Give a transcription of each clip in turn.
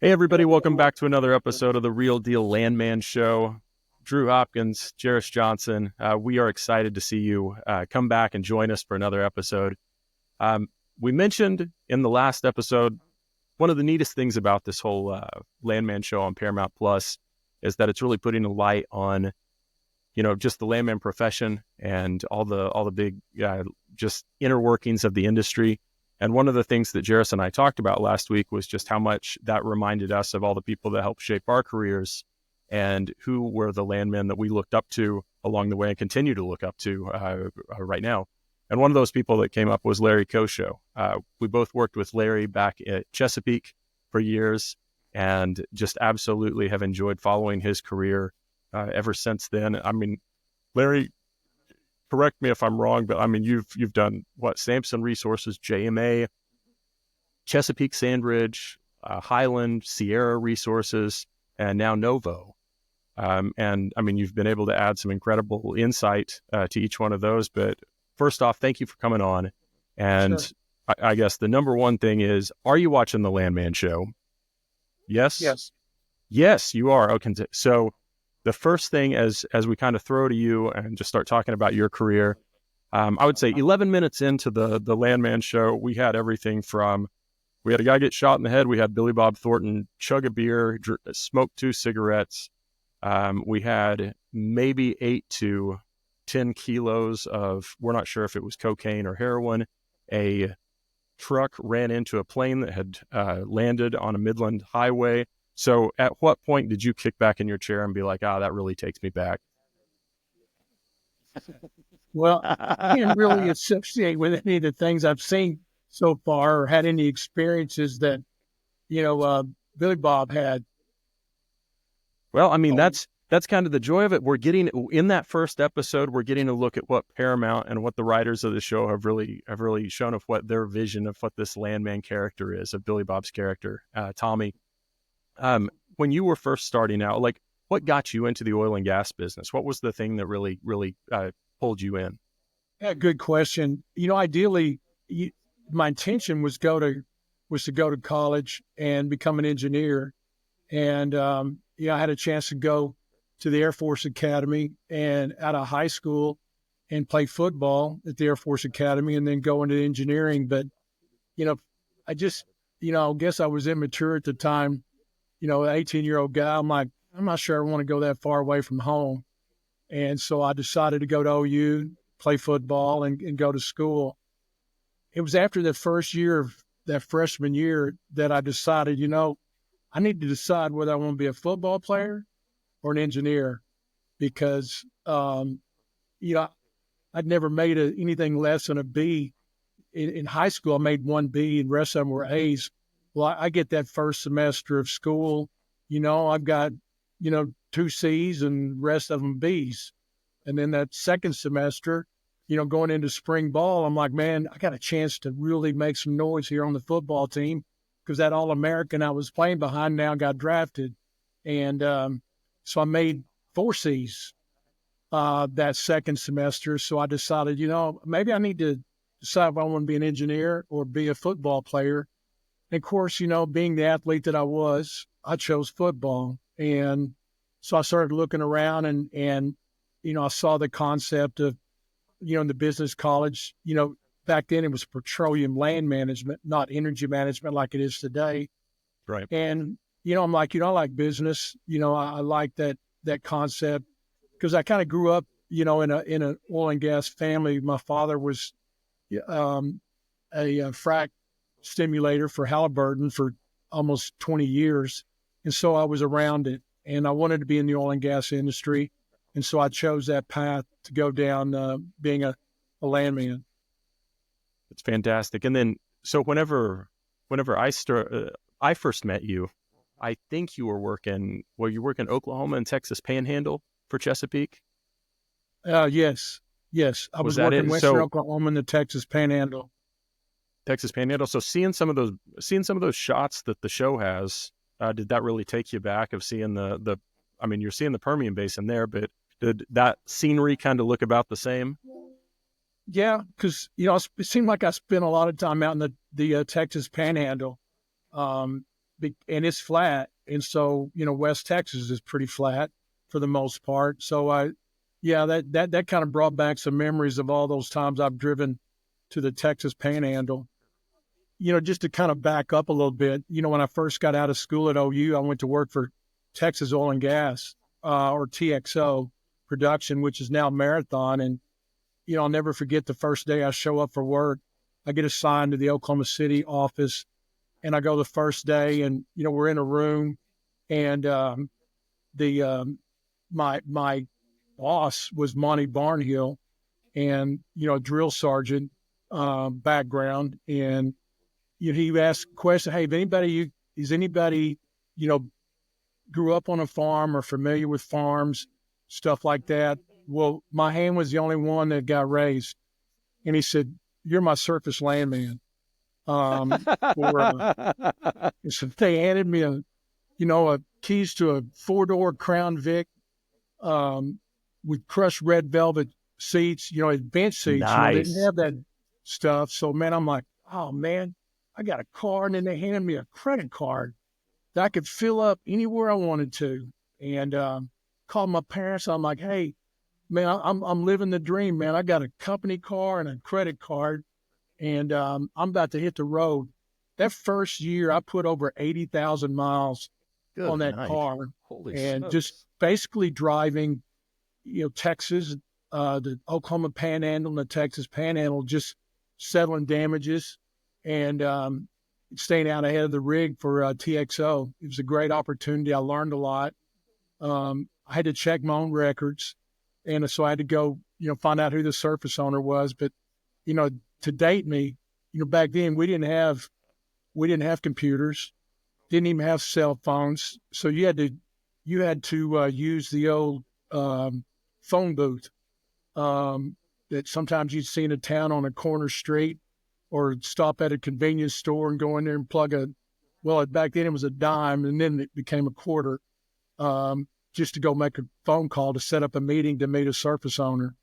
Hey, everybody, welcome back to another episode of the Real Deal Landman Show. Drew Hopkins, Jerris Johnson, we are excited to see you come back and join us for another episode. We mentioned in the last episode, one of the neatest things about this whole Landman Show on Paramount Plus is that it's really putting a light on, just the landman profession and all the big just inner workings of the industry. And one of the things that Jerris and I talked about last week was just how much that reminded us of all the people that helped shape our careers and who were the landmen that we looked up to along the way and continue to look up to right now. And one of those people that came up was Larry Coshow. We both worked with Larry back at Chesapeake for years and just absolutely have enjoyed following his career ever since then. I mean, Larry, correct me if I'm wrong, but I mean, you've done what? Sampson Resources, JMA, Chesapeake, SandRidge, Highland, Sierra Resources, and now Novo. And I mean, you've been able to add some incredible insight to each one of those. But first off, thank you for coming on. And Sure. I guess the number one thing is, are you watching the Landman Show? Yes? Yes. Yes, you are. Okay. So the first thing as we kind of throw to you and just start talking about your career, I would say 11 minutes into the Landman Show, we had everything from, we had a guy get shot in the head. We had Billy Bob Thornton chug a beer, smoke 2 cigarettes. We had maybe 8 to 10 kilos of, we're not sure if it was cocaine or heroin. A truck ran into a plane that had landed on a Midland highway. So at what point did you kick back in your chair and be like, that really takes me back? Well, I can't really associate with any of the things I've seen so far or had any experiences that, Billy Bob had. Well, I mean, that's kind of the joy of it. We're getting, in that first episode, we're getting a look at what Paramount and what the writers of the show have really shown of what their vision of what this landman character is, of Billy Bob's character, Tommy. When you were first starting out, like, what got you into the oil and gas business? What was the thing that really pulled you in? Yeah, good question. Ideally, my intention was to go to college and become an engineer. And, I had a chance to go to the Air Force Academy and out of high school and play football at the Air Force Academy and then go into engineering. But, I just, I guess I was immature at the time. An 18-year-old guy, I'm like, I'm not sure I want to go that far away from home. And so I decided to go to OU, play football, and go to school. It was after the first year of that freshman year that I decided, I need to decide whether I want to be a football player or an engineer because, I'd never made anything less than a B. In high school, I made 1 B and the rest of them were A's. Well, I get that first semester of school, I've got, 2 C's and the rest of them B's. And then that second semester, going into spring ball, I'm like, man, I got a chance to really make some noise here on the football team because that All-American I was playing behind now got drafted. And so I made 4 C's that second semester. So I decided, maybe I need to decide if I want to be an engineer or be a football player. And of course, being the athlete that I was, I chose football. And so I started looking around and I saw the concept of, in the business college, back then it was petroleum land management, not energy management like it is today. Right. And, I'm like, I like business. I like that concept because I kind of grew up, in an oil and gas family. My father was a frac stimulator for Halliburton for almost 20 years. And so I was around it and I wanted to be in the oil and gas industry. And so I chose that path to go down being a landman. It's fantastic. And then, so whenever I first met you, I think you were working, you work in Oklahoma and Texas Panhandle for Chesapeake? Yes. I was that working it? Western So Oklahoma in the Texas Panhandle. Texas Panhandle. So seeing some of those shots that the show has, did that really take you back of seeing I mean, you're seeing the Permian Basin there, but did that scenery kind of look about the same? Yeah, because it seemed like I spent a lot of time out in the Texas Panhandle. and it's flat. And so, West Texas is pretty flat for the most part. So that kind of brought back some memories of all those times I've driven to the Texas Panhandle. Just to kind of back up a little bit, when I first got out of school at OU, I went to work for Texas Oil and Gas, or TXO production, which is now Marathon. And, I'll never forget the first day I show up for work. I get assigned to the Oklahoma City office, and I go the first day, and, we're in a room, and my boss was Monty Barnhill, and, drill sergeant background. And he asked a question, hey, is anybody, grew up on a farm or familiar with farms, stuff like that? Well, my hand was the only one that got raised. And he said, you're my surface landman. So they handed me a keys to a 4-door Crown Vic with crushed red velvet seats, bench seats. Nice. They didn't have that stuff. So, man, I'm like, oh, man, I got a car. And then they handed me a credit card that I could fill up anywhere I wanted to. And called my parents. I'm like, hey, man, I'm living the dream, man. I got a company car and a credit card, and I'm about to hit the road. That first year, I put over 80,000 miles on that car. Holy and smokes. Just basically driving, Texas, the Oklahoma Panhandle and the Texas Panhandle, just settling damages and staying out ahead of the rig for TXO. It was a great opportunity. I learned a lot. I had to check my own records, and so I had to go, find out who the surface owner was. But, to date me, back then we didn't have computers, didn't even have cell phones. So you had to use the old phone booth that sometimes you'd see in a town on a corner street, or stop at a convenience store and go in there and back then it was a dime, and then it became a quarter, just to go make a phone call to set up a meeting to meet a surface owner.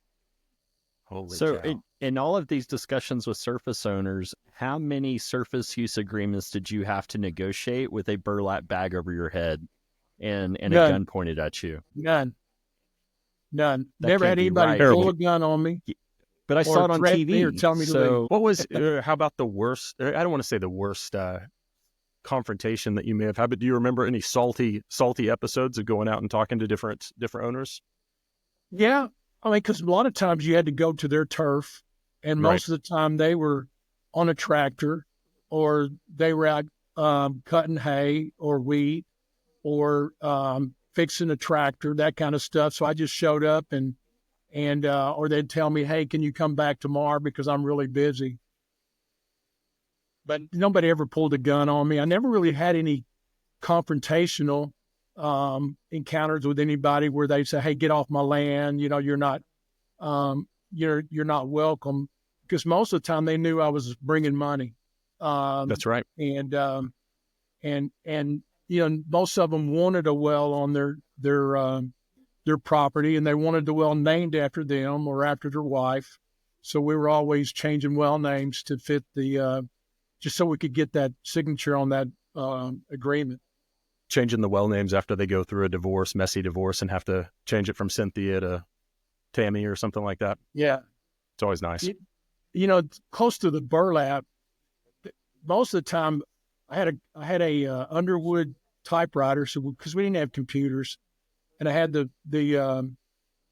Holy So cow. in all of these discussions with surface owners, how many surface use agreements did you have to negotiate with a burlap bag over your head and a gun pointed at you? None. That Never can't had be anybody right. pull a gun on me. But I saw it on threaten me or TV. tell me to So leave. What was, how about the worst, I don't want to say the worst confrontation that you may have had, but do you remember any salty episodes of going out and talking to different owners? Yeah. I mean, because a lot of times you had to go to their turf, and most of the time they were on a tractor, or they were out cutting hay or wheat, or fixing a tractor, that kind of stuff. So I just showed up and or they'd tell me, hey, can you come back tomorrow because I'm really busy. But nobody ever pulled a gun on me. I never really had any confrontational encounters with anybody where they say, hey, get off my land. You're not welcome, because most of the time they knew I was bringing money. That's right. And most of them wanted a well on their property, and they wanted the well named after them or after their wife. So we were always changing well names to fit the, just so we could get that signature on that agreement. Changing the well names after they go through a divorce, messy divorce, and have to change it from Cynthia to Tammy or something like that. Yeah. It's always nice. Close to the burlap, most of the time I had a Underwood typewriter, so because we didn't have computers, and I had the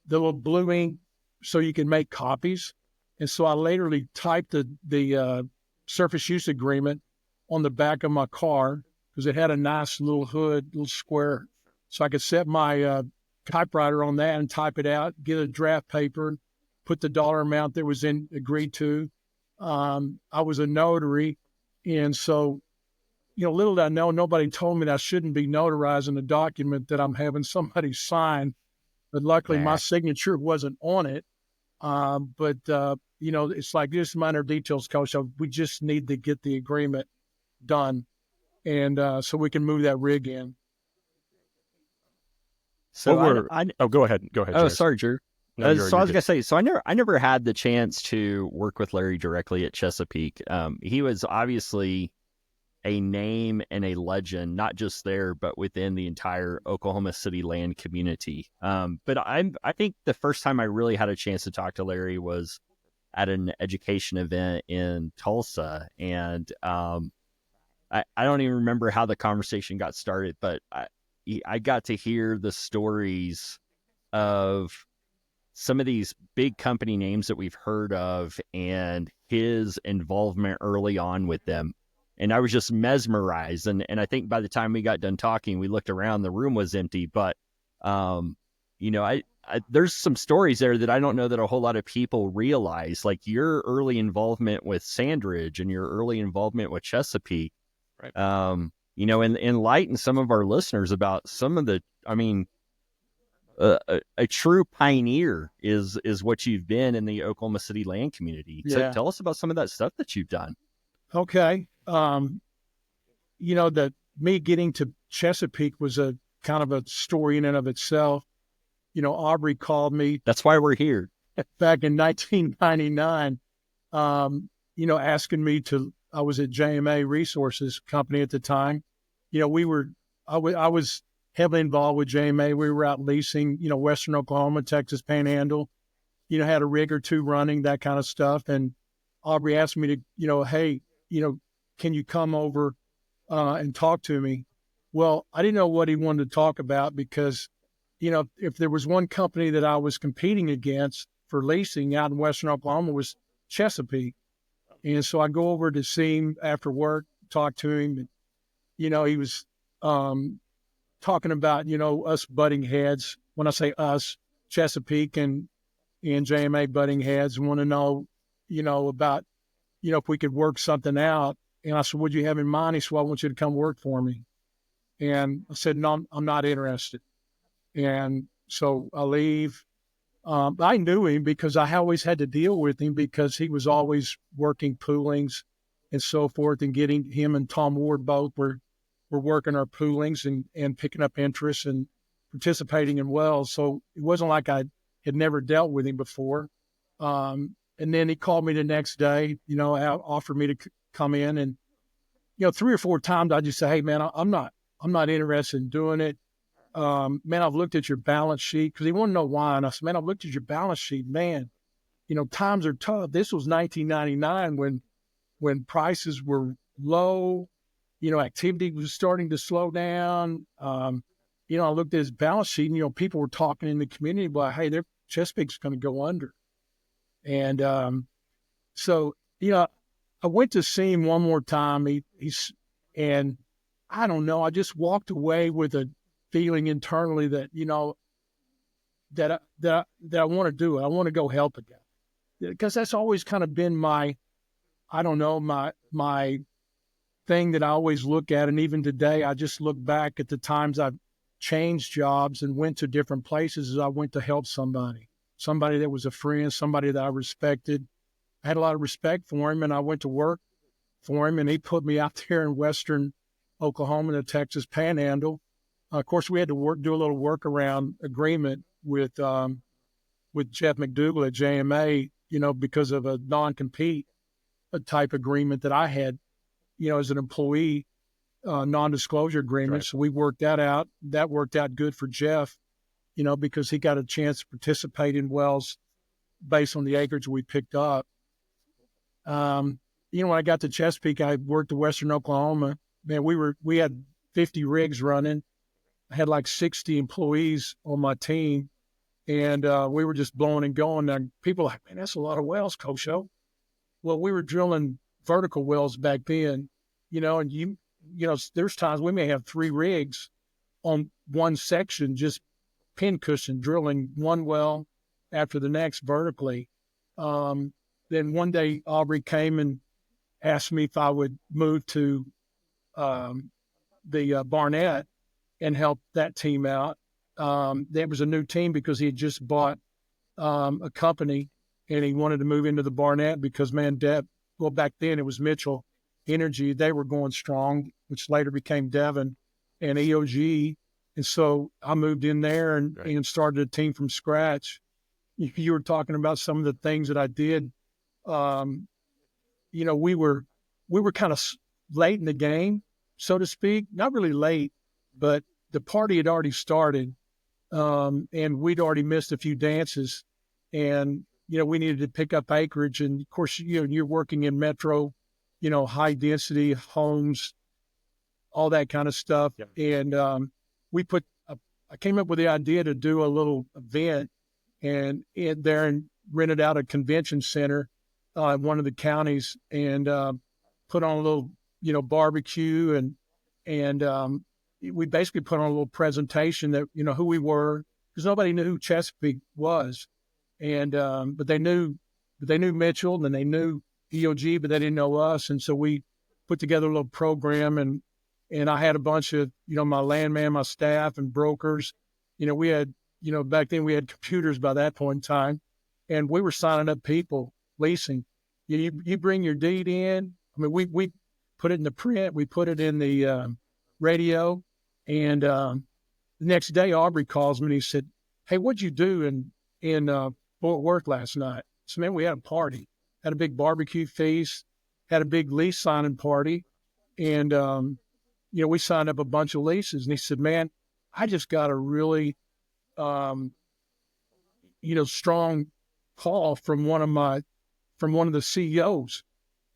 little blue ink so you can make copies. And so I literally typed the surface use agreement on the back of my car, because it had a nice little hood, little square. So I could set my typewriter on that and type it out, get a draft paper, put the dollar amount that was agreed to. I was a notary. And so, little did I know, nobody told me that I shouldn't be notarizing a document that I'm having somebody sign. But luckily my signature wasn't on it. But it's like, just minor details, Coach. We just need to get the agreement done. And so we can move that rig in. So go ahead. Oh, Jerris. sorry, Drew. No, So I was gonna say, so I never had the chance to work with Larry directly at Chesapeake. He was obviously a name and a legend, not just there, but within the entire Oklahoma City land community. But I think the first time I really had a chance to talk to Larry was at an education event in Tulsa. And I don't even remember how the conversation got started, but I got to hear the stories of some of these big company names that we've heard of and his involvement early on with them. And I was just mesmerized. And I think by the time we got done talking, we looked around, the room was empty. But, there's some stories there that I don't know that a whole lot of people realize, like your early involvement with SandRidge and your early involvement with Chesapeake. Right. Enlighten some of our listeners about some of the, a true pioneer is what you've been in the Oklahoma City land community. Yeah. So tell us about some of that stuff that you've done. Okay. That me getting to Chesapeake was a kind of a story in and of itself. Aubrey called me. That's why we're here. Back in 1999, asking me I was at JMA Resources Company at the time. I was heavily involved with JMA. We were out leasing, Western Oklahoma, Texas Panhandle, had a rig or two running, that kind of stuff. And Aubrey asked me to, hey, can you come over and talk to me? Well, I didn't know what he wanted to talk about because, if there was one company that I was competing against for leasing out in Western Oklahoma was Chesapeake. And so I go over to see him after work, talk to him. And, he was talking about, us butting heads. When I say us, Chesapeake and JMA butting heads, and want to know, about, if we could work something out. And I said, what'd you have in mind? He said, well, I want you to come work for me. And I said, no, I'm not interested. And so I leave. I knew him because I always had to deal with him because he was always working poolings and so forth, and getting him and Tom Ward both were working our poolings and picking up interest and participating in wells. So it wasn't like I had never dealt with him before. And then he called me the next day, offered me to come in, and, 3 or 4 times I just say, hey man, I'm not interested in doing it. Man, I've looked at your balance sheet, because he wanted to know why. And I said, man, I've looked at your balance sheet, man, times are tough. This was 1999 when prices were low, activity was starting to slow down. I looked at his balance sheet and, people were talking in the community about, hey, Chesapeake's going to go under. And so, I went to see him one more time. And I don't know, I just walked away with a feeling internally that, that I want to do it. I want to go help again, because that's always kind of been my thing that I always look at. And even today, I just look back at the times I've changed jobs and went to different places as I went to help somebody that was a friend, somebody that I respected. I had a lot of respect for him, and I went to work for him, and he put me out there in Western Oklahoma, the Texas Panhandle. Of course, we had to do a little workaround agreement with Jeff McDougall at JMA, because of a non-compete type agreement that I had, as an employee, non-disclosure agreement. Right. So we worked that out. That worked out good for Jeff, because he got a chance to participate in wells based on the acreage we picked up. When I got to Chesapeake, I worked in Western Oklahoma. Man, we had 50 rigs running. I had like 60 employees on my team, and we were just blowing and going. And people were like, man, that's a lot of wells, Coshow. Well, we were drilling vertical wells back then, and there's times we may have 3 rigs on one section, just pincushion drilling one well after the next vertically. Then one day Aubrey came and asked me if I would move to the Barnett and help that team out. That was a new team because he had just bought a company, and he wanted to move into the Barnett because, man, back then it was Mitchell Energy. They were going strong, which later became Devon and EOG. And so I moved in there and started a team from scratch. You were talking about some of the things that I did. We were kind of late in the game, so to speak. Not really late, but the party had already started, and we'd already missed a few dances, and we needed to pick up acreage. And of course, you're working in metro, high density homes, all that kind of stuff. Yeah. And I came up with the idea to do a little event, and rented out a convention center in one of the counties, and put on a little, barbecue, and we basically put on a little presentation that, who we were, because nobody knew who Chesapeake was. And, but they knew Mitchell, and they knew EOG, but they didn't know us. And so we put together a little program, and I had a bunch of, my landman, my staff and brokers. We had, back then we had computers by that point in time, and we were signing up people, leasing. You bring your deed in. I mean, we put it in the print, we put it in the radio, and the next day Aubrey calls me and he said, "Hey, what'd you do in Fort Worth last night?" So, man, we had a party, had a big barbecue feast, had a big lease signing party, and we signed up a bunch of leases. And he said, "Man, I just got a really strong call from one of the CEOs,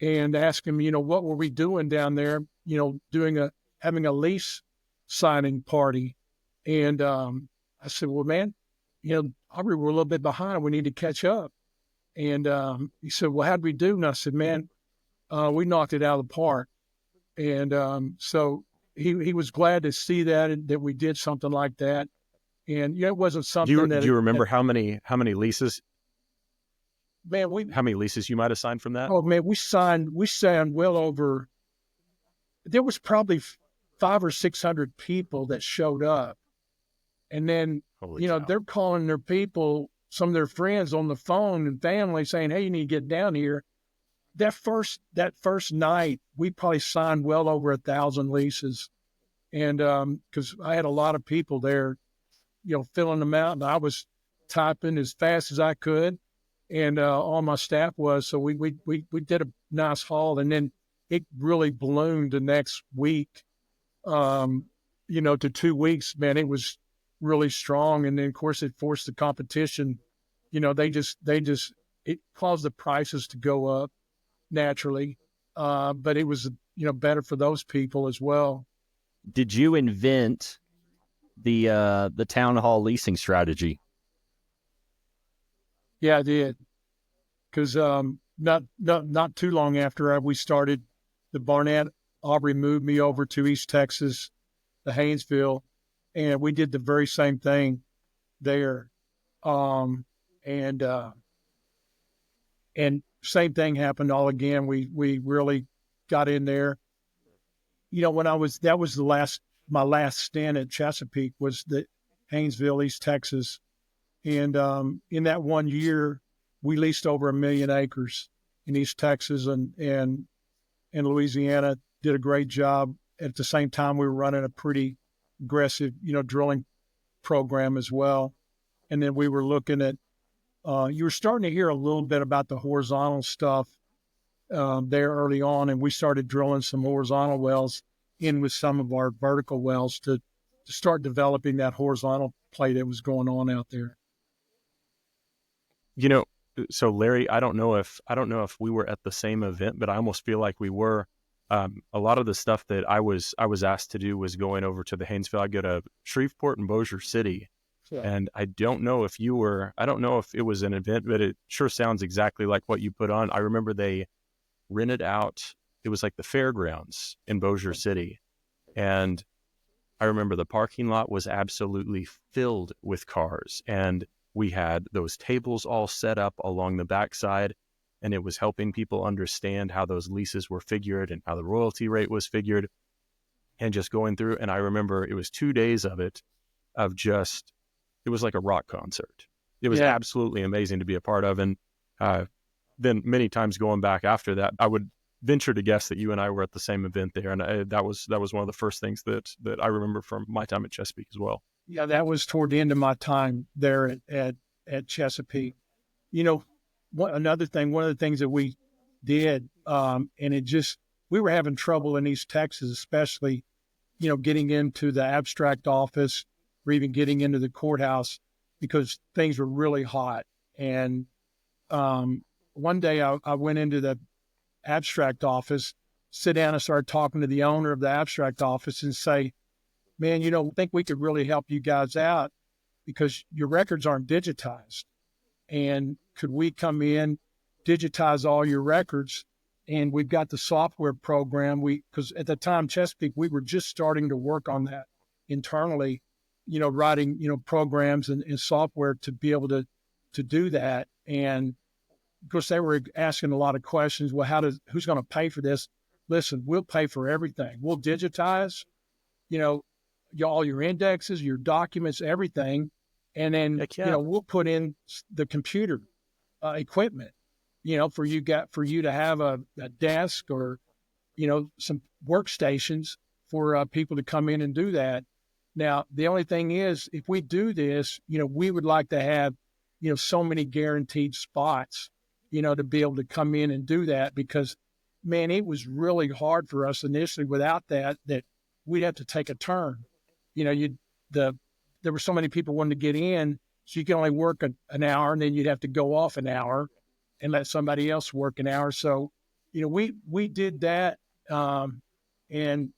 and asked him, what were we doing down there, having a lease signing party." And I said, "Well, man, Aubrey, we're a little bit behind. We need to catch up." And he said, "Well, how'd we do?" And I said, "Man, we knocked it out of the park." And so he was glad to see that we did something like that. And it wasn't something Do you remember how many leases? Man, how many leases you might have signed from that? Oh man, we signed well over. There was probably 500 or 600 people that showed up, and then they're calling their people, some of their friends on the phone and family, saying, "Hey, you need to get down here." That first night, we probably signed well over 1,000 leases, and because I had a lot of people there, filling them out, and I was typing as fast as I could, and all my staff was. So we did a nice haul, and then it really ballooned the next week, to 2 weeks. Man, it was really strong, and then of course it forced the competition. It caused the prices to go up naturally, but it was better for those people as well. Did you invent the town hall leasing strategy? Yeah, I did. Because not too long after we started the Barnett, Aubrey moved me over to East Texas, to Haynesville, and we did the very same thing there. And same thing happened all again. We really got in there. That was my last stint at Chesapeake, was the Haynesville, East Texas. And in that 1 year, we leased over 1 million acres in East Texas, and Louisiana. Did a great job. At the same time, we were running a pretty aggressive, drilling program as well. And then we were looking at, you were starting to hear a little bit about the horizontal stuff there early on, and we started drilling some horizontal wells in with some of our vertical wells to start developing that horizontal play that was going on out there. So Larry, I don't know if we were at the same event, but I almost feel like we were. A lot of the stuff that I was asked to do was going over to the Haynesville. I go to Shreveport and Bossier City, yeah. And I don't know if it was an event, but it sure sounds exactly like what you put on. I remember they rented out. It was like the fairgrounds in Bossier City, and I remember the parking lot was absolutely filled with cars, and we had those tables all set up along the backside, and it was helping people understand how those leases were figured and how the royalty rate was figured, and just going through. And I remember it was 2 days of it, it was like a rock concert. It was absolutely amazing to be a part of. And then many times going back after that, I would venture to guess that you and I were at the same event there. And that was one of the first things that I remember from my time at Chesapeake as well. Yeah, that was toward the end of my time there at Chesapeake. One of the things that we did, and it just we were having trouble in East Texas, especially, getting into the abstract office or even getting into the courthouse because things were really hot. And one day I went into the abstract office, sit down and start talking to the owner of the abstract office and say, man, I think we could really help you guys out because your records aren't digitized. And could we come in, digitize all your records? And we've got the software program. Because at the time, Chesapeake, we were just starting to work on that internally, writing, programs and software to be able to do that. And of course, they were asking a lot of questions. Well, who's going to pay for this? Listen, we'll pay for everything. We'll digitize, all your indexes, your documents, everything. And then, we'll put in the computer equipment, for you to have a desk or, some workstations for people to come in and do that. Now, the only thing is, if we do this, we would like to have, so many guaranteed spots, to be able to come in and do that because, man, it was really hard for us initially without that we'd have to take a turn. There were so many people wanting to get in, so you can only work an hour and then you'd have to go off an hour and let somebody else work an hour. So, we did that. And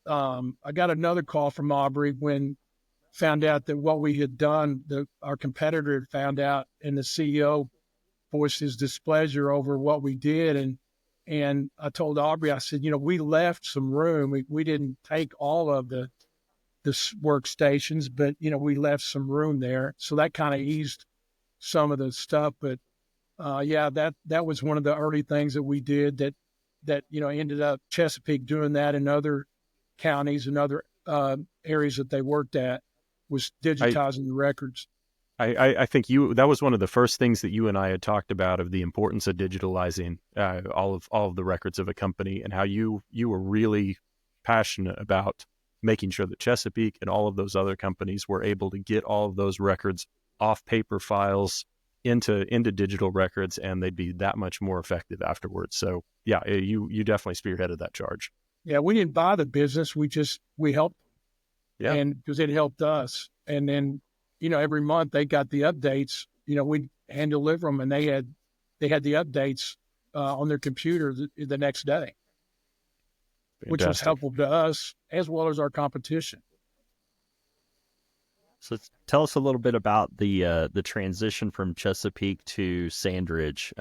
I got another call from Aubrey when found out that what we had done, our competitor had found out, and the CEO voiced his displeasure over what we did. And I told Aubrey, I said, we left some room. We didn't take all of the workstations, but, we left some room there. So that kind of eased some of the stuff. But that was one of the early things that we did that ended up Chesapeake doing that in other counties and other areas that they worked at was digitizing the records. I think that was one of the first things that you and I had talked about of the importance of digitalizing all of the records of a company and how you were really passionate about making sure that Chesapeake and all of those other companies were able to get all of those records off paper files into digital records, and they'd be that much more effective afterwards. So yeah, you definitely spearheaded that charge. Yeah, we didn't buy the business. We helped. Yeah. And because it helped us. And then, every month they got the updates, we'd hand deliver them and they had the updates on their computer the next day. Fantastic. Which was helpful to us as well as our competition. So tell us a little bit about the transition from Chesapeake to SandRidge.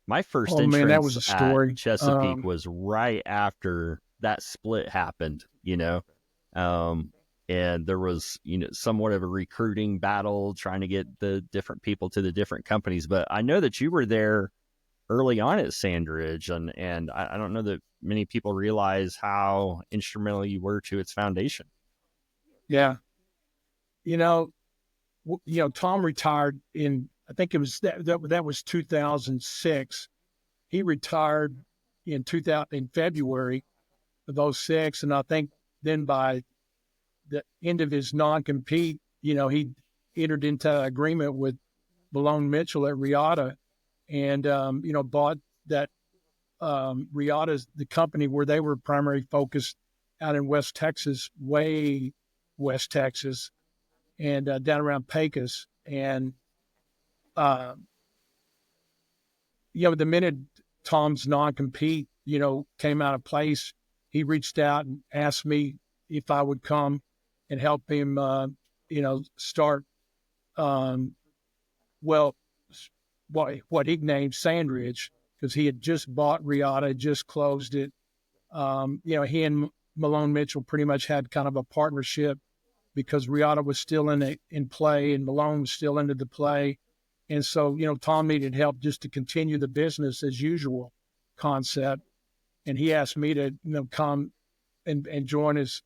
My first entrance that was a story. At Chesapeake was right after that split happened, and there was, somewhat of a recruiting battle trying to get the different people to the different companies. But I know that you were there early on at SandRidge, and I don't know that many people realize how instrumental you were to its foundation. Yeah. Tom retired in, I think it was that was 2006. He retired in February of 2006. And I think then by the end of his non-compete, he entered into an agreement with Malone Mitchell at Riata and, bought that Riata's the company where they were primary focused out in West Texas, way West Texas, and down around Pecos. And, the minute Tom's non-compete, came out of place, he reached out and asked me if I would come and help him, start, what he named SandRidge, because he had just bought Riata, just closed it. He and Malone Mitchell pretty much had kind of a partnership because Riata was still in play and Malone was still into the play. And so, Tom needed help just to continue the business as usual concept. And he asked me to, come and join his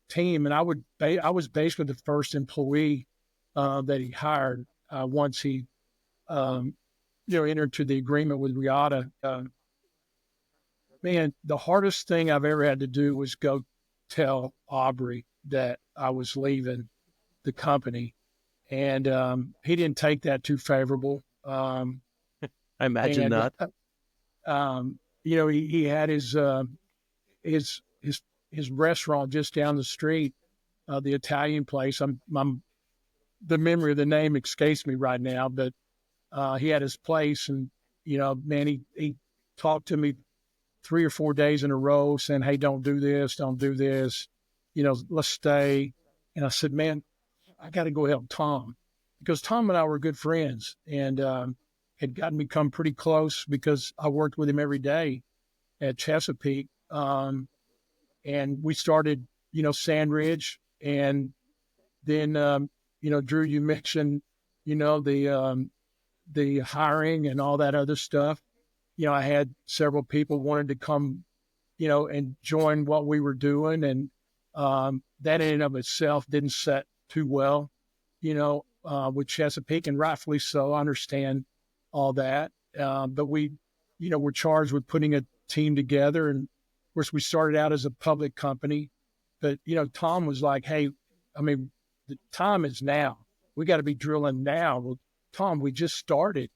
team. And I was basically the first employee that he hired once he, entered to the agreement with Riata. Man, the hardest thing I've ever had to do was go tell Aubrey that I was leaving the company. And he didn't take that too favorable. I imagine not. he had his his restaurant just down the street, the Italian place. The memory of the name escapes me right now, but he had his place, and man, he talked to me 3 or 4 days in a row saying, "Hey, don't do this, let's stay." And I said, "Man, I got to go help Tom," because Tom and I were good friends, and had gotten become pretty close because I worked with him every day at Chesapeake. And we started, SandRidge, and then, Drew, you mentioned, the hiring and all that other stuff. I had several people wanted to come, and join what we were doing. And that in and of itself didn't set too well, with Chesapeake, and rightfully so. I understand all that. But we, were charged with putting a team together. And of course, we started out as a public company. But, Tom was like, "Hey, the time is now. We got to be drilling now." Well, Tom, we just started,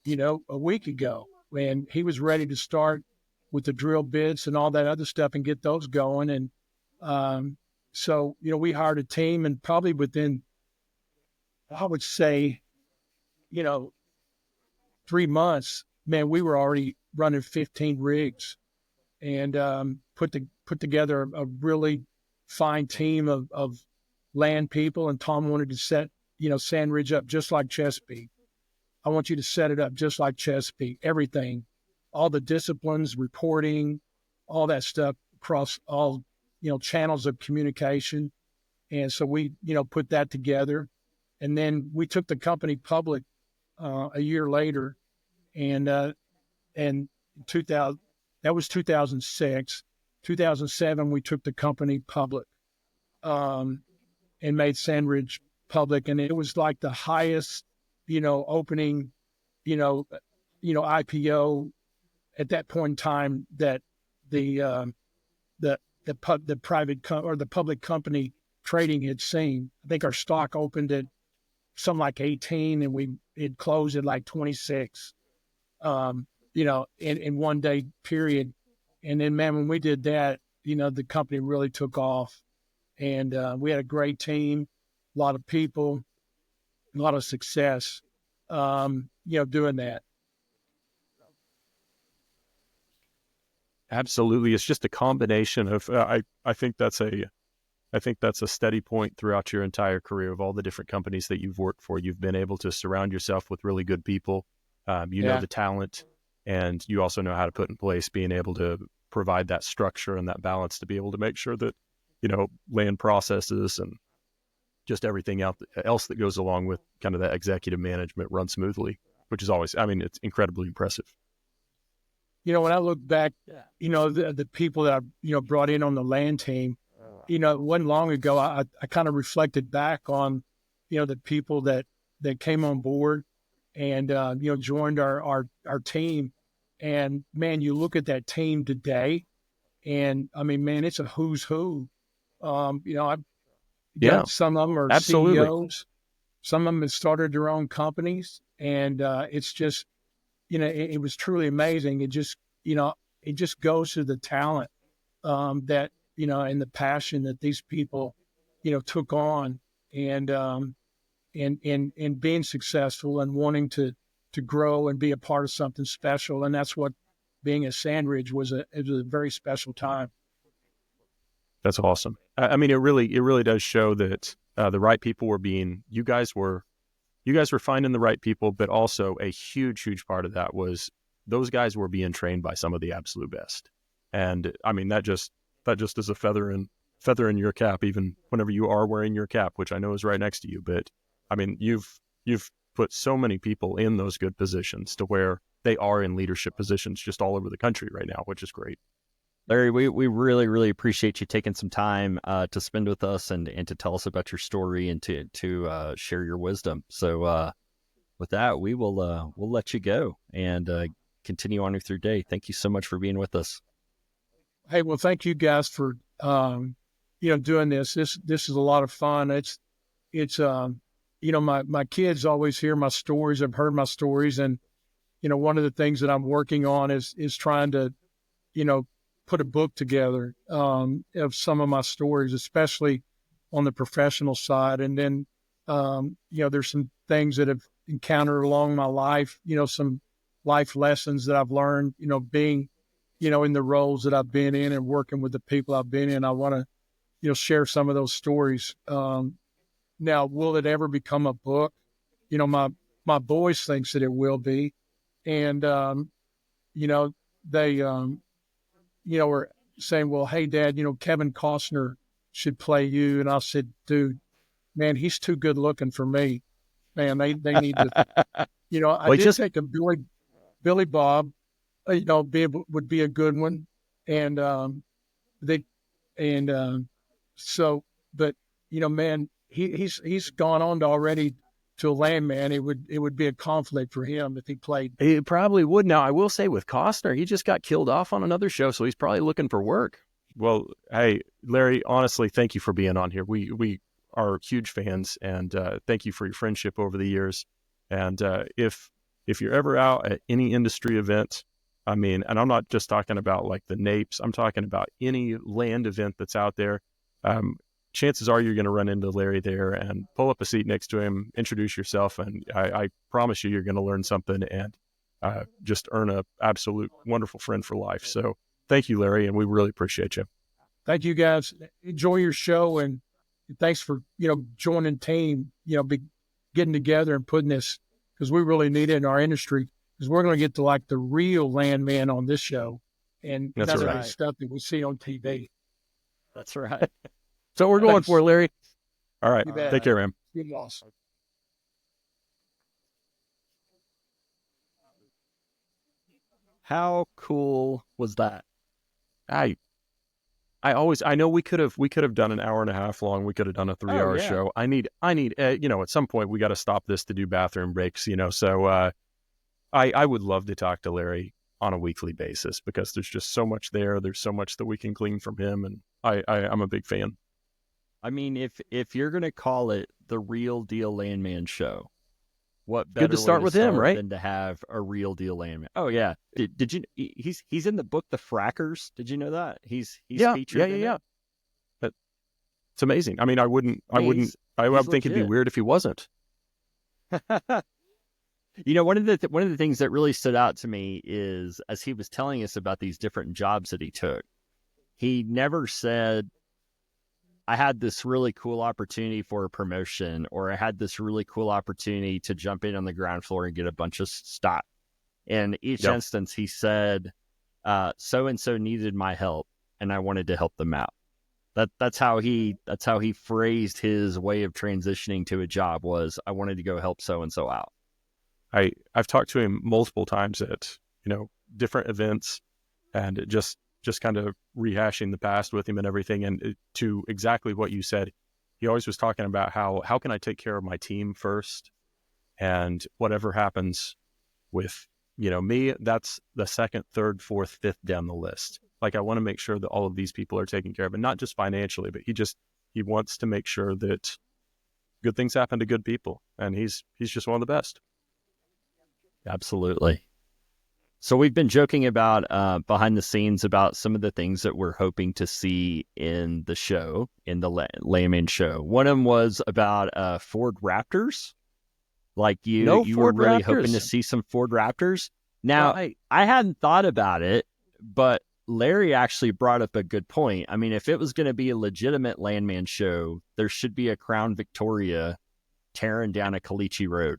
a week ago, and he was ready to start with the drill bits and all that other stuff and get those going. And so, we hired a team, and probably within, I would say, 3 months, man, we were already running 15 rigs, and put together a really fine team of land people. And Tom wanted to set, SandRidge up just like Chesapeake. I want you to set it up just like Chesapeake. Everything, all the disciplines, reporting, all that stuff across all, channels of communication. And so we, put that together. And then we took the company public a year later. And 2000, that was 2006. 2007, we took the company public, and made SandRidge public. And it was like the highest, opening, IPO at that point in time that the private or the public company trading had seen. I think our stock opened at something like 18, and it closed at like 26, in 1 day period. And then, man, when we did that, the company really took off, and we had a great team, a lot of people, a lot of success, doing that. Absolutely. It's just a combination of, I think that's a steady point throughout your entire career of all the different companies that you've worked for. You've been able to surround yourself with really good people. Know the talent, and you also know how to put in place being able to provide that structure and that balance to be able to make sure that, land processes and just everything else that goes along with kind of that executive management run smoothly, which is always, it's incredibly impressive. When I look back, the people that I, brought in on the land team, it wasn't long ago, I kind of reflected back on, the people that came on board and, joined our team. And man, you look at that team today, and man, it's a who's who. I've got some of them are absolutely. CEOs, some of them have started their own companies, and it's just, it was truly amazing. It just, it just goes to the talent that, and the passion that these people, took on, and being successful and wanting to grow and be a part of something special. And that's what being at SandRidge was. It was a very special time. That's awesome. It really does show that the right people were you guys were finding the right people, but also a huge part of that was those guys were being trained by some of the absolute best. And that just is a feather in your cap, even whenever you are wearing your cap, which I know is right next to you. But you've put so many people in those good positions to where they are in leadership positions just all over the country right now, which is great. Larry, we really appreciate you taking some time to spend with us and to tell us about your story and to share your wisdom. So with that, we'll let you go and continue on with your day. Thank you so much for being with us. Hey, well, thank you guys for doing this. This is a lot of fun. It's my kids always hear my stories. I've heard my stories, and one of the things that I'm working on is trying to put a book together of some of my stories, especially on the professional side. And then, there's some things that have encountered along my life, some life lessons that I've learned, being, in the roles that I've been in and working with the people I've been in. I want to, share some of those stories. Now, will it ever become a book? My boys thinks that it will be. And, they, were saying, well, hey, Dad, Kevin Costner should play you. And I said, dude, man, he's too good looking for me. Man, they need to, I did take a Billy Bob, would be a good one. And but man, he's gone on to already to a landman. It would be a conflict for him if he played. It probably would. Now, I will say with Costner, he just got killed off on another show, so he's probably looking for work. Well, hey, Larry, honestly, thank you for being on here. We are huge fans, and thank you for your friendship over the years. And if you're ever out at any industry event, I mean, and I'm not just talking about like the NAPES, I'm talking about any land event that's out there. Chances are you're going to run into Larry there and pull up a seat next to him, introduce yourself, and I promise you're going to learn something and just earn a absolute wonderful friend for life. So thank you, Larry, and we really appreciate you. Thank you, guys. Enjoy your show, and thanks for joining team. Getting together and putting this, because we really need it in our industry. Because we're going to get to like the real landman on this show, and that's none right. of the stuff that we see on TV. That's right. So we're going for it, Larry. All right. Take care, man. Good loss. How cool was that? I know we could have done an hour and a half long. We could have done a 3-hour show. I need, at some point we got to stop this to do bathroom breaks, so, I would love to talk to Larry on a weekly basis because there's just so much there. There's so much that we can glean from him. And I'm a big fan. I mean, if you're going to call it the Real Deal Landman Show, what better good to start with him, right? Than to have a Real Deal Landman. Oh yeah. Did you, he's in the book, The Frackers. Did you know that? He's featured in it. But it's amazing. I mean, I would think it'd be weird if he wasn't. One of the things that really stood out to me is as he was telling us about these different jobs that he took, he never said, I had this really cool opportunity for a promotion, or I had this really cool opportunity to jump in on the ground floor and get a bunch of stock. In each instance, he said, so-and-so needed my help and I wanted to help them out. That's how he phrased his way of transitioning to a job was, I wanted to go help so-and-so out. I've talked to him multiple times at, different events and just kind of rehashing the past with him and everything. And to exactly what you said, he always was talking about how can I take care of my team first, and whatever happens with, me, that's the second, third, fourth, fifth down the list. Like, I want to make sure that all of these people are taken care of, and not just financially, but he wants to make sure that good things happen to good people. And he's just one of the best. Absolutely. So we've been joking about behind the scenes about some of the things that we're hoping to see in the show, in the Landman Show. One of them was about Ford Raptors. Like you were really hoping to see some Ford Raptors. Now, I hadn't thought about it, but Larry actually brought up a good point. I mean, if it was going to be a legitimate Landman Show, there should be a Crown Victoria tearing down a Caliche Road.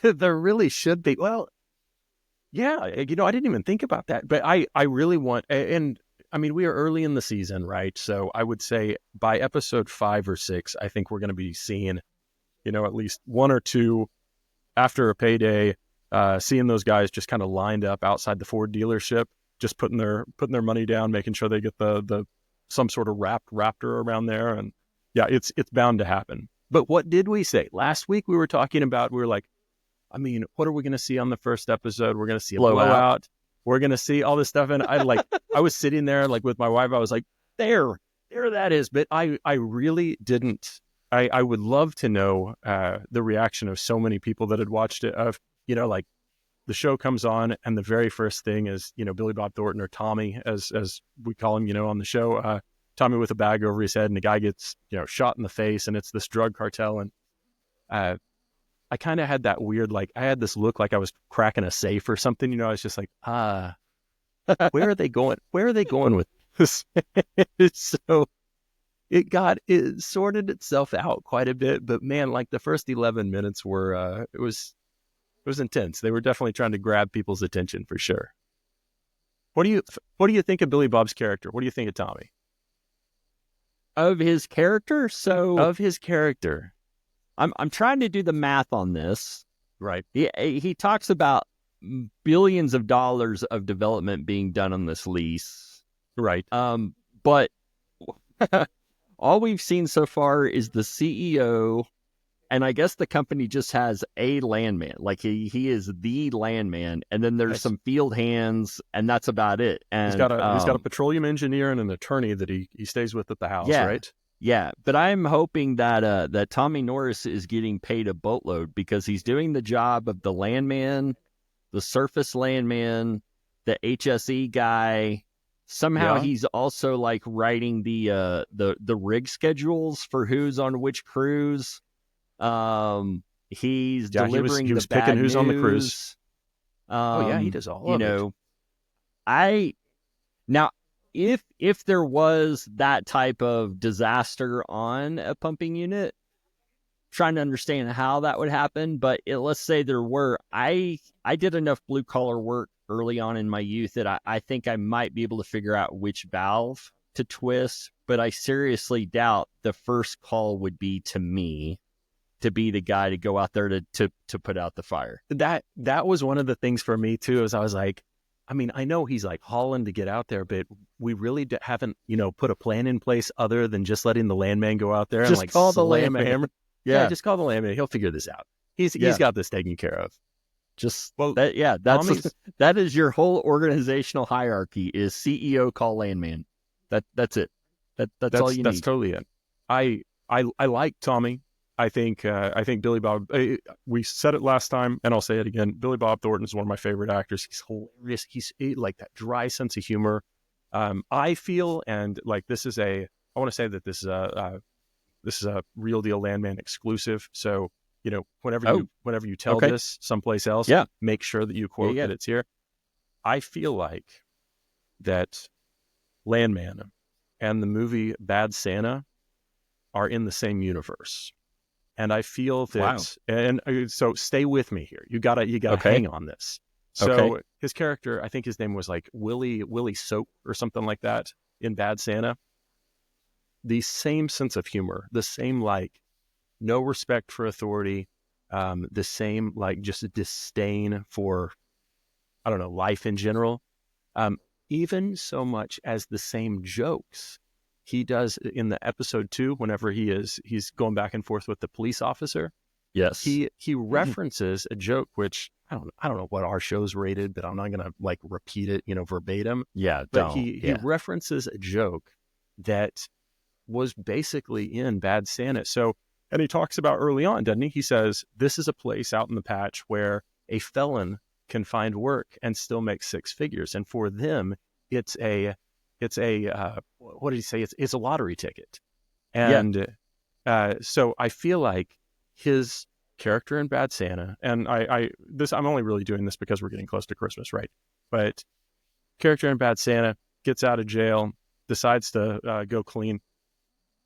There really should be. Well, yeah, I didn't even think about that, but I really want, and I mean, we are early in the season, right? So I would say by episode 5 or 6, I think we're going to be seeing, at least one or two after a payday, seeing those guys just kind of lined up outside the Ford dealership, just putting their money down, making sure they get the some sort of wrapped Raptor around there. And yeah, it's bound to happen. But what did we say? Last week we were talking about, we were like, I mean, what are we going to see on the first episode? We're going to see a blowout. We're going to see all this stuff. And I was sitting there like with my wife. I was like, there that is. But I really didn't. I would love to know the reaction of so many people that had watched it, of, the show comes on, and the very first thing is, Billy Bob Thornton, or Tommy, as we call him, on the show, Tommy with a bag over his head, and the guy gets, shot in the face, and it's this drug cartel. And I kind of had that weird, I had this look like I was cracking a safe or something. I was just like, where are they going? Where are they going with this? So it sorted itself out quite a bit, but man, the first 11 minutes were, it was intense. They were definitely trying to grab people's attention for sure. What do you think of Billy Bob's character? What do you think of Tommy? Of his character? Of his character. I'm trying to do the math on this. Right. He talks about billions of dollars of development being done on this lease. Right. But all we've seen so far is the CEO, and I guess the company just has a landman. He is the landman, and then there's some field hands, and that's about it. And he's got a petroleum engineer and an attorney that he stays with at the house, right? Yeah, but I'm hoping that Tommy Norris is getting paid a boatload, because he's doing the job of the landman, the surface landman, the HSE guy. Somehow he's also writing the rig schedules for who's on which cruise. He's delivering he was the bad picking who's news. on the cruise. He does all of it. Now, if there was that type of disaster on a pumping unit, trying to understand how that would happen, but let's say there were. I did enough blue collar work early on in my youth that I think I might be able to figure out which valve to twist, but I seriously doubt the first call would be to me to be the guy to go out there to put out the fire. That was one of the things for me too, is I was like, I know he's hauling to get out there, but we really haven't, put a plan in place other than just letting the landman go out there just and call the landman. Yeah, just call the landman. He'll figure this out. He's got this taken care of. That is your whole organizational hierarchy, is CEO call landman. That's it. That's all you need. That's totally it. I like Tommy. I think Billy Bob. We said it last time, and I'll say it again. Billy Bob Thornton is one of my favorite actors. He's hilarious. He's that dry sense of humor. I feel, and this is I want to say that this is a Real Deal Landman exclusive. So whenever you tell this someplace else, make sure that you quote that it's here. I feel like that Landman and the movie Bad Santa are in the same universe. And I feel that, and so stay with me here. You gotta hang on this. So his character, I think his name was Willie Soap or something like that in Bad Santa. The same sense of humor, the same no respect for authority, the same just a disdain for, I don't know, life in general. Even so much as the same jokes he does in the episode 2, whenever he's going back and forth with the police officer. Yes. He references a joke, which I don't know what our show's rated, but I'm not going to repeat it, verbatim. Yeah. But he references a joke that was basically in Bad Santa. So, and he talks about early on, doesn't he? He says, this is a place out in the patch where a felon can find work and still make 6 figures. And for them, it's a what did he say? It's a lottery ticket. And so I feel like his character in Bad Santa, and I'm only really doing this because we're getting close to Christmas, right? But character in Bad Santa gets out of jail, decides to go clean.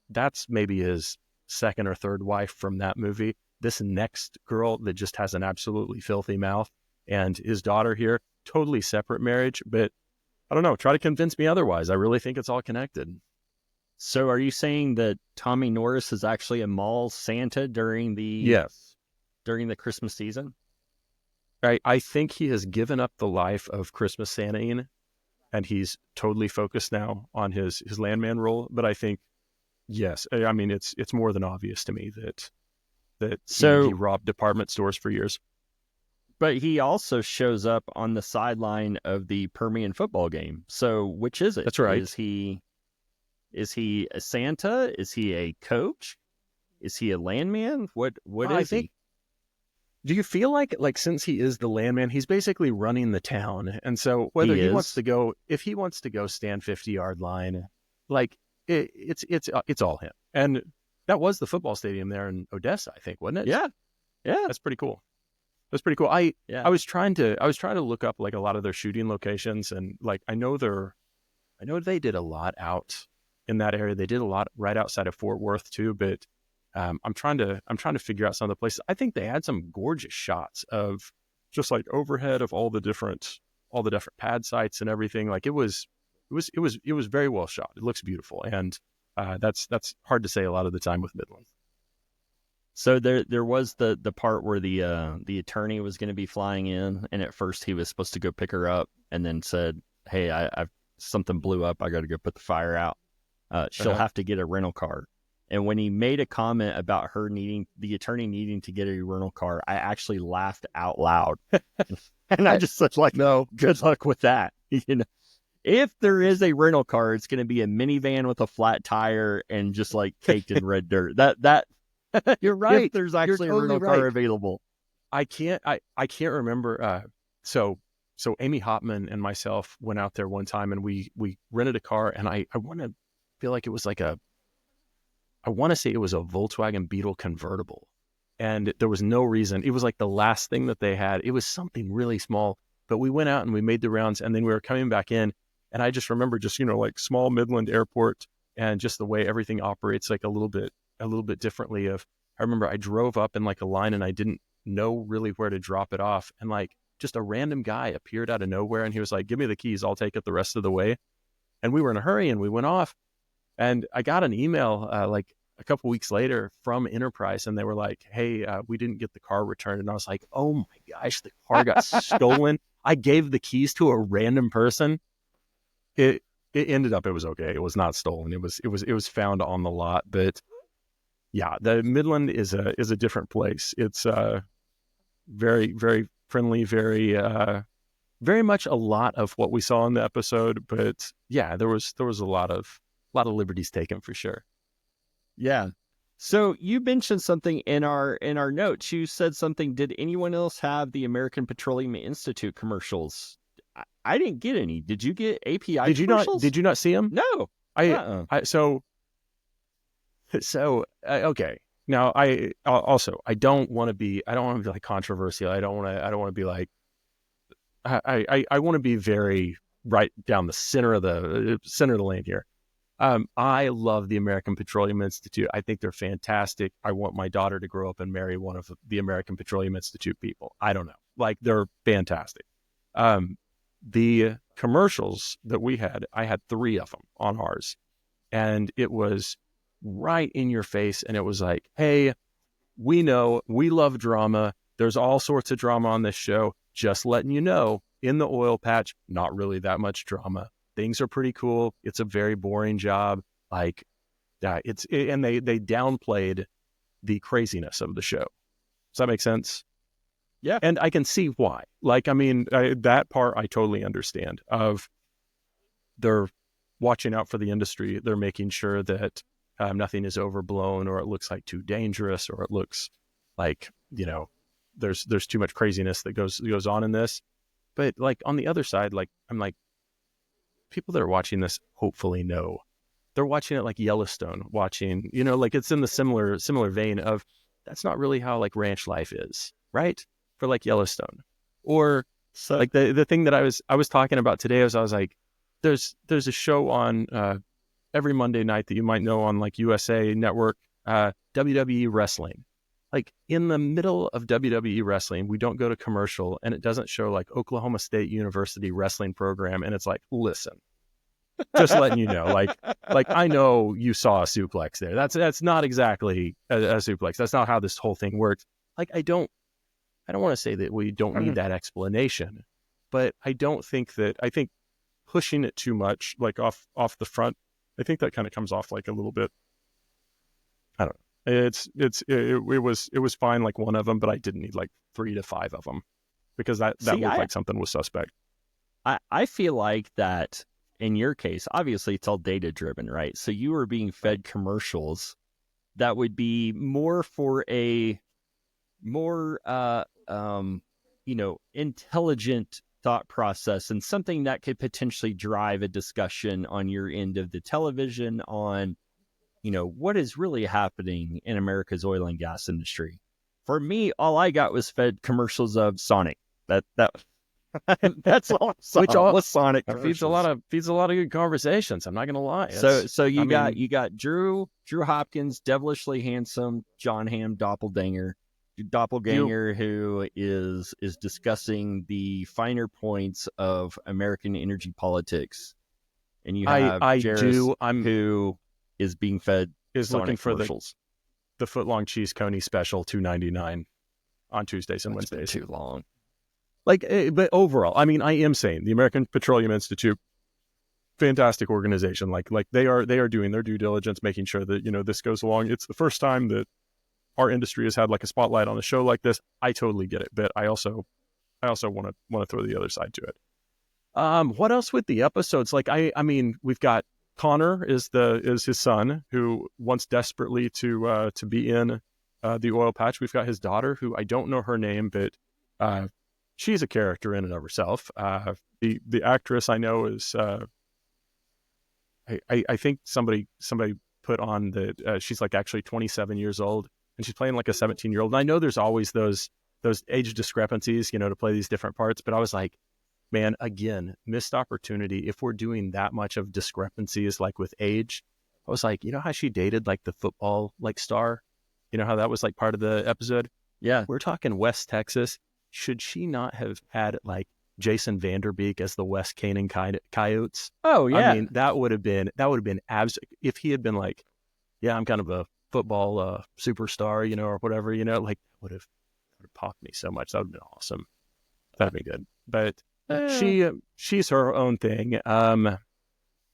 That's maybe his second or third wife from that movie. This next girl that just has an absolutely filthy mouth, and his daughter here, totally separate marriage, but I don't know, try to convince me otherwise. I really think it's all connected. So are you saying that Tommy Norris is actually a mall Santa during the Christmas season? I think he has given up the life of Christmas Santa-ing, and he's totally focused now on his landman role. But I think, yes, I mean, it's more than obvious to me that he robbed department stores for years. But he also shows up on the sideline of the Permian football game. So which is it? That's right. Is he a Santa? Is he a coach? Is he a landman? What is he? do you feel like since he is the landman, he's basically running the town, and so whether he wants to go, if he wants to go stand 50-yard line, like it's all him. And that was the football stadium there in Odessa, I think, wasn't it? Yeah, that's pretty cool. That's pretty cool. I was trying to look up like a lot of their shooting locations, and like I know they did a lot out in that area. They did a lot right outside of Fort Worth too, but I'm trying to figure out some of the places. I think they had some gorgeous shots of just like overhead of all the different pad sites and everything. Like it was very well shot. It looks beautiful, and that's hard to say a lot of the time with Midland. So there was the part where the attorney was going to be flying in, and at first he was supposed to go pick her up, and then said, "Hey, I've something blew up. I got to go put the fire out. She'll have to get a rental car." And when he made a comment about the attorney needing to get a rental car, I actually laughed out loud. And I just said, like, no, good luck with that. You know, if there is a rental car, it's going to be a minivan with a flat tire and just like caked in red dirt. That you're right. If there's actually a rental car available. I can't remember. So Amy Hopman and myself went out there one time, and we rented a car, and I want to feel like it was like I want to say it was a Volkswagen Beetle convertible, and there was no reason. It was like the last thing that they had. It was something really small, but we went out and we made the rounds, and then we were coming back in, and I just remember just, like small Midland airport and just the way everything operates like a little bit differently. I remember I drove up in like a line, and I didn't know really where to drop it off, and like just a random guy appeared out of nowhere, and he was like, "Give me the keys, I'll take it the rest of the way." And we were in a hurry, and we went off, and I got an email like a couple weeks later from Enterprise, and they were like, "Hey, we didn't get the car returned." And I was like, "Oh my gosh, the car got stolen." I gave the keys to a random person. It ended up, it was okay. It was not stolen. It was found on the lot. But yeah, the Midland is a different place. It's very, very friendly, very much a lot of what we saw in the episode. But yeah, there was a lot of liberties taken for sure. Yeah. So you mentioned something in our notes. You said something. Did anyone else have the American Petroleum Institute commercials? I didn't get any. Did you get API commercials? Did you not see them? No. Okay. Now I don't want to be like controversial. I don't want to be like, I want to be very right down the center of the lane here. I love the American Petroleum Institute. I think they're fantastic. I want my daughter to grow up and marry one of the American Petroleum Institute people. I don't know. Like, they're fantastic. The commercials that we had, I had 3 of them on ours, and it was right in your face. And it was like, "Hey, we know, we love drama. There's all sorts of drama on this show. Just letting you know, in the oil patch, not really that much drama. Things are pretty cool. It's a very boring job." Like, and they downplayed the craziness of the show. Does that make sense? Yeah. And I can see why. Like, I mean, that part I totally understand. Of they're watching out for the industry. They're making sure that nothing is overblown, or it looks like too dangerous, or it looks like, there's too much craziness that goes on in this. But like on the other side, like I'm like, people that are watching this hopefully know. They're watching it like Yellowstone, watching, like it's in the similar vein of, that's not really how like ranch life is, right? For like Yellowstone. Or so, like the thing that I was talking about today is, I was like, there's a show on every Monday night that you might know on like USA Network, WWE Wrestling. Like, in the middle of WWE Wrestling, we don't go to commercial, and it doesn't show like Oklahoma State University wrestling program, and it's like, listen, just letting you know, like I know you saw a suplex there. That's not exactly a suplex. That's not how this whole thing works. Like, I don't want to say that we don't need that explanation, but I think pushing it too much, like off the front, I think that kind of comes off like a little bit, I don't know. It was fine, like one of them, but I didn't need like 3 to 5 of them, because that looked like something was suspect. I feel like that in your case, obviously it's all data driven, right? So you were being fed commercials that would be more for a more intelligent thought process and something that could potentially drive a discussion on your end of the television on, what is really happening in America's oil and gas industry. For me, all I got was fed commercials of Sonic. That's all I saw. Which all was Sonic feeds a lot of good conversations. I'm not gonna lie. So you got Drew Hopkins, devilishly handsome John Hamm doppelganger, who is discussing the finer points of American energy politics, and you have Jerris, who is being fed Sonic looking for commercials. the footlong cheese coney special, $2.99 on Tuesdays and That's Wednesdays. too long. But overall, I am saying the American Petroleum Institute, fantastic organization. Like they are doing their due diligence, making sure that this goes along. It's the first time that our industry has had like a spotlight on a show like this. I totally get it, but I also want to throw the other side to it. What else with the episodes? Like we've got Connor is his son, who wants desperately to be in the oil patch. We've got his daughter, who I don't know her name, but she's a character in and of herself. The actress I know is I think somebody put on that she's like actually 27 years old, and she's playing like a 17-year-old. And I know there's always those age discrepancies, to play these different parts. But I was like, man, again, missed opportunity. If we're doing that much of discrepancies like with age, I was like, how she dated like the football like star, how that was like part of the episode. Yeah, we're talking West Texas. Should she not have had like Jason Vanderbeek as the West Canaan Coyotes? Oh yeah, that would have been if he had been like, yeah, I'm kind of a football superstar, or whatever, like would have popped me so much. That would have been awesome. That'd be good. But she's her own thing.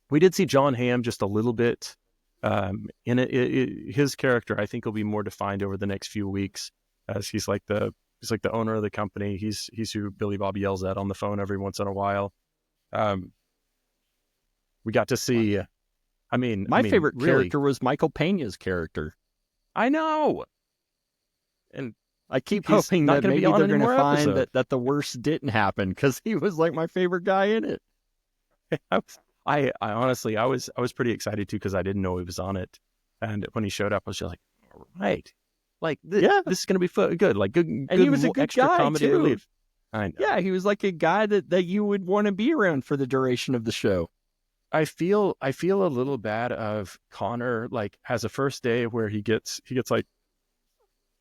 We did see John Hamm just a little bit in it. His character, I think, will be more defined over the next few weeks, as he's like the owner of the company. He's who Billy Bob yells at on the phone every once in a while. We got to see. My favorite character was Michael Pena's character. I know, and I keep hoping that maybe they're going to find that the worst didn't happen, because he was like my favorite guy in it. I honestly, I was pretty excited too, because I didn't know he was on it, and when he showed up, I was just like, all right, like this is going to be good, like good. And he was a good extra guy comedy too. relief. I know. Yeah, he was like a guy that you would want to be around for the duration of the show. I feel a little bad of Connor, like has a first day where he gets like.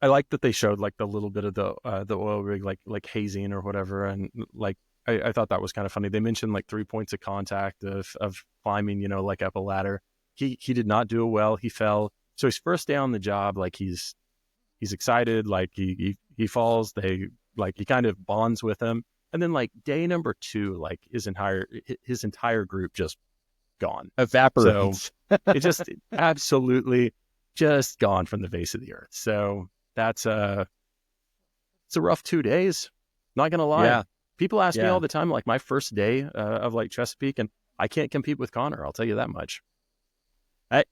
I like that they showed like the little bit of the oil rig like hazing or whatever, and like I thought that was kind of funny. They mentioned like 3 points of contact of climbing, like up a ladder. He did not do it well. He fell. So his first day on the job, like he's excited, like he falls. He kind of bonds with him, and then like day number 2, like his entire group just gone, evaporates. So it just absolutely just gone from the face of the earth. So. It's a rough 2 days. Not gonna lie. Yeah. People ask me all the time, like my first day of like Chesapeake, and I can't compete with Connor. I'll tell you that much.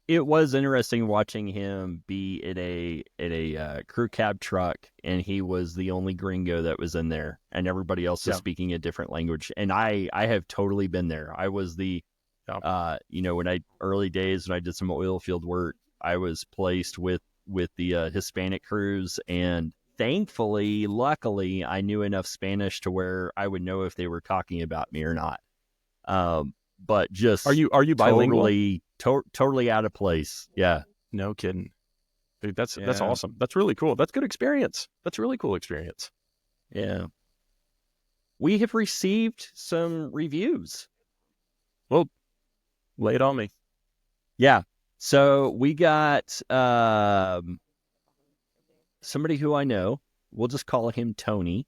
It was interesting watching him be in a crew cab truck, and he was the only gringo that was in there, and everybody else is speaking a different language. And I have totally been there. I was early days when I did some oil field work, I was placed with the Hispanic crews, and thankfully, luckily, I knew enough Spanish to where I would know if they were talking about me or not. But just are you bilingual? Totally out of place. Yeah, no kidding, dude. That's awesome. That's really cool. That's good experience. That's a really cool experience. Yeah, we have received some reviews. Well, lay it on me. Yeah. So we got somebody who I know. We'll just call him Tony.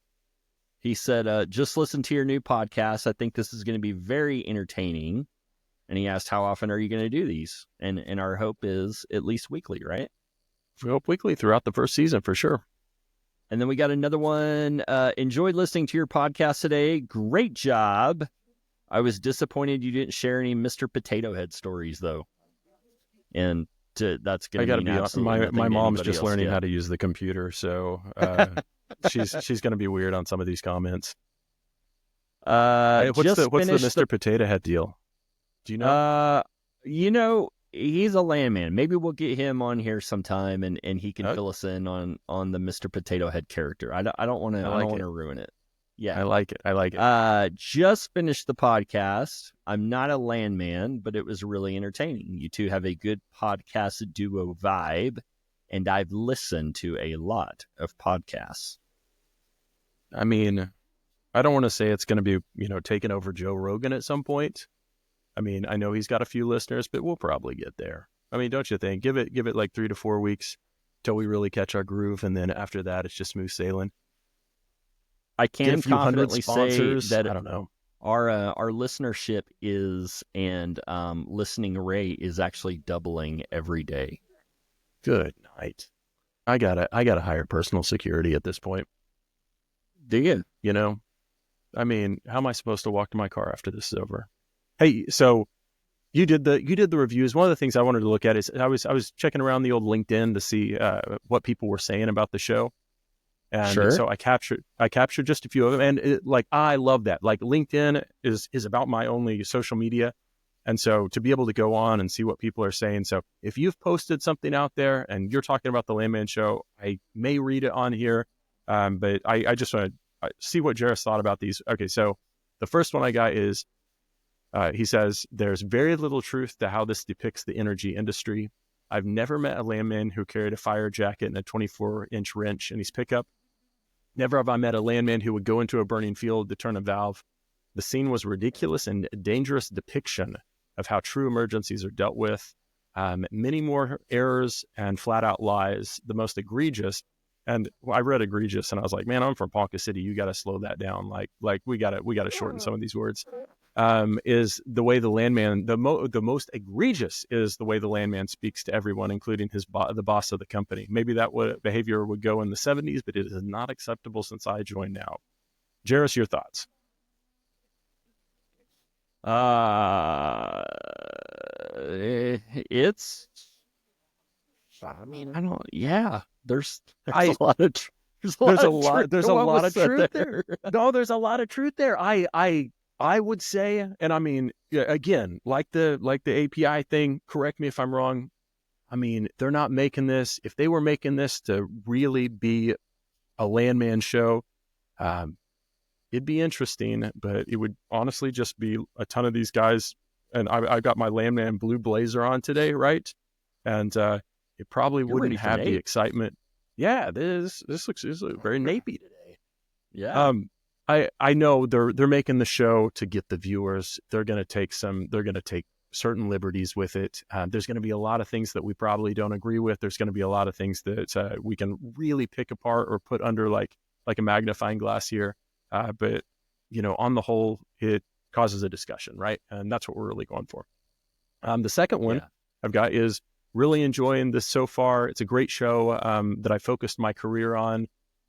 He said, just listen to your new podcast. I think this is going to be very entertaining. And he asked, how often are you going to do these? And our hope is at least weekly, right? We hope weekly throughout the first season for sure. And then we got another one. Enjoyed listening to your podcast today. Great job. I was disappointed you didn't share any Mr. Potato Head stories, though. And that's going to be my mom's just learning how to use the computer, so she's going to be weird on some of these comments. What's Just the finished Mr. Potato Head deal? Do you know? He's a landman. Maybe we'll get him on here sometime, and he can Oh. fill us in on the Mr. Potato Head character. I don't want to. I I like don't want it. to ruin it. Yeah. I like it. Just finished the podcast. I'm not a landman, but it was really entertaining. You two have a good podcast duo vibe, and I've listened to a lot of podcasts. I mean, I don't want to say it's going to be, taking over Joe Rogan at some point. I mean, I know he's got a few listeners, but we'll probably get there. I mean, don't you think? Give it like 3 to 4 weeks till we really catch our groove, and then after that, it's just smooth sailing. I Get a can few hundred confidently say sponsors. that I don't know. our listenership and listening rate is actually doubling every day. Good night. I gotta hire personal security at this point. Do you? I mean, how am I supposed to walk to my car after this is over? Hey, so you did the reviews. One of the things I wanted to look at is I was checking around the old LinkedIn to see what people were saying about the show. And Sure. so I captured just a few of them, and I love that. Like, LinkedIn is about my only social media, and so to be able to go on and see what people are saying. So if you've posted something out there and you're talking about the Landman Show, I may read it on here, but I just want to see what Jerris thought about these. Okay, so the first one I got is he says there's very little truth to how this depicts the energy industry. I've never met a landman who carried a fire jacket and a 24-inch wrench in his pickup. Never have I met a landman who would go into a burning field to turn a valve. The scene was ridiculous and a dangerous depiction of how true emergencies are dealt with. Many more errors and flat-out lies. The most egregious, and I read egregious, and I was like, man, I'm from Ponca City. You got to slow that down. Like we got to shorten some of these words. Is the way the landman, the most egregious is the way the landman speaks to everyone, including the boss of the company. Maybe that behavior would go in the 70s, but it is not acceptable since I joined now. Jerris, your thoughts? It's. I mean, I don't. Yeah, there's a lot of. There's a lot of truth there. No, there's a lot of truth there. I would say, and I mean, again, like the API thing, correct me if I'm wrong. I mean, they're not making this. If they were making this to really be a landman show, it'd be interesting, but it would honestly just be a ton of these guys. And I got my landman blue blazer on today, right? And it probably wouldn't have the excitement. Yeah, this looks very napey today. Yeah. I know they're making the show to get the viewers. They're going to take certain liberties with it. There's going to be a lot of things that we probably don't agree with. There's going to be a lot of things that we can really pick apart or put under like a magnifying glass here. But on the whole, it causes a discussion, right? And that's what we're really going for. The second one I've got is really enjoying this so far. It's a great show that I focused my career on.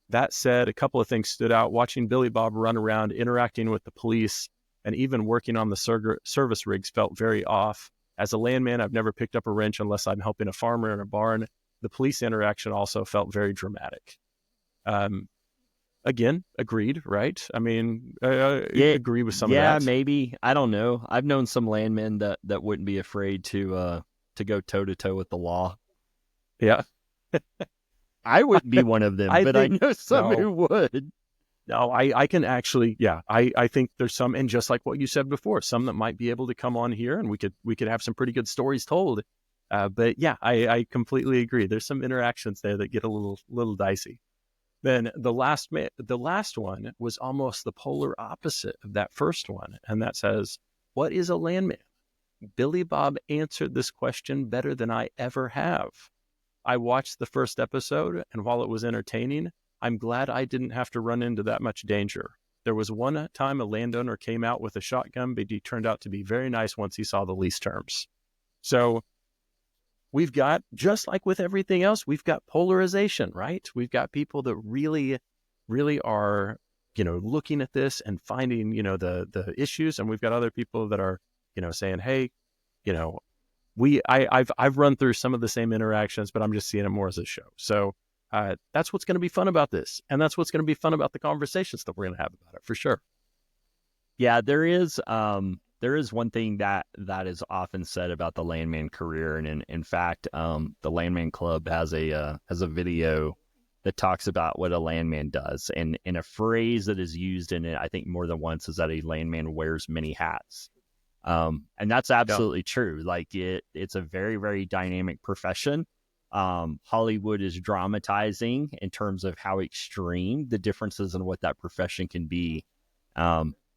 That said, a couple of things stood out. Watching Billy Bob run around, interacting with the police, and even working on the service rigs felt very off. As a landman, I've never picked up a wrench unless I'm helping a farmer in a barn. The police interaction also felt very dramatic. Again, agreed, right? I mean, I agree with some of that. Yeah, maybe. I don't know. I've known some landmen that wouldn't be afraid to go toe-to-toe with the law. Yeah. I wouldn't be one of them, but I know some who would. No, I can actually, I think there's some, and just like what you said before, some that might be able to come on here and we could have some pretty good stories told. But yeah, I completely agree. There's some interactions there that get a little dicey. Then the last one was almost the polar opposite of that first one. And that says, what is a landman? Billy Bob answered this question better than I ever have. I watched the first episode, and while it was entertaining, I'm glad I didn't have to run into that much danger. There was one time a landowner came out with a shotgun, but he turned out to be very nice once he saw the lease terms. So we've got, just like with everything else, we've got polarization, right? We've got people that really, really are, looking at this and finding, the issues. And we've got other people that are, saying, hey, I've run through some of the same interactions, but I'm just seeing it more as a show. So That's what's going to be fun about this. And that's what's going to be fun about the conversations that we're going to have about it, for sure. Yeah, there is one thing that is often said about the landman career. And in fact, the Landman Club has a video that talks about what a landman does. And a phrase that is used in it, I think more than once, is that a landman wears many hats. And that's absolutely true. Like it's a very, very dynamic profession. Hollywood is dramatizing in terms of how extreme the differences in what that profession can be.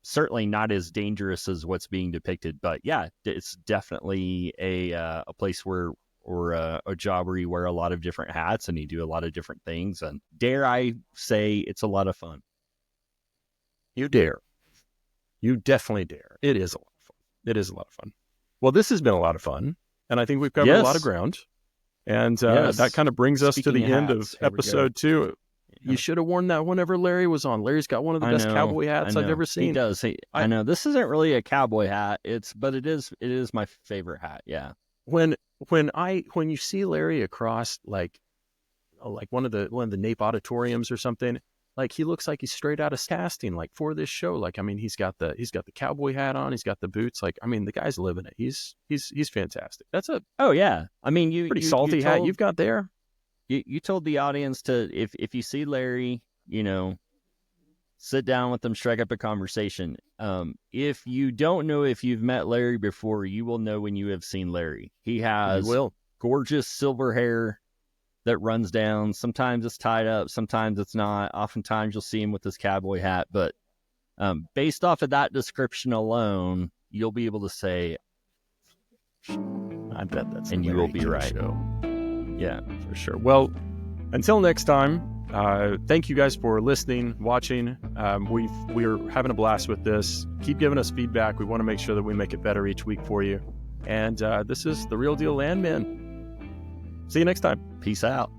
Certainly not as dangerous as what's being depicted, but yeah, it's definitely a place where, or a job where you wear a lot of different hats and you do a lot of different things. And dare I say, it's a lot of fun. You dare. You definitely dare. It is a lot of fun. It is a lot of fun. Well, this has been a lot of fun, and I think we've covered a lot of ground. And that kind of brings us to the end of episode 2. You should have worn that whenever Larry was on. Larry's got one of the best cowboy hats I've ever seen. He does. I know this isn't really a cowboy hat. But it is my favorite hat. Yeah. When you see Larry across like one of the Nape auditoriums or something, like he looks like he's straight out of casting, like for this show. Like, I mean, he's got the cowboy hat on, he's got the boots. Like, I mean, the guy's living it. He's fantastic. That's oh yeah. I mean, pretty salty hat you've got there. You told the audience to, if you see Larry, sit down with them, strike up a conversation. If you don't know if you've met Larry before, you will know when you have seen Larry. He has gorgeous silver hair that runs down. Sometimes it's tied up, sometimes it's not. Oftentimes you'll see him with his cowboy hat. But based off of that description alone, you'll be able to say, I bet that's and you will be right. Show. Yeah, for sure. Well, until next time, thank you guys for listening, watching. We're having a blast with this. Keep giving us feedback. We want to make sure that we make it better each week for you. And this is the Real Deal Landman. See you next time. Peace out.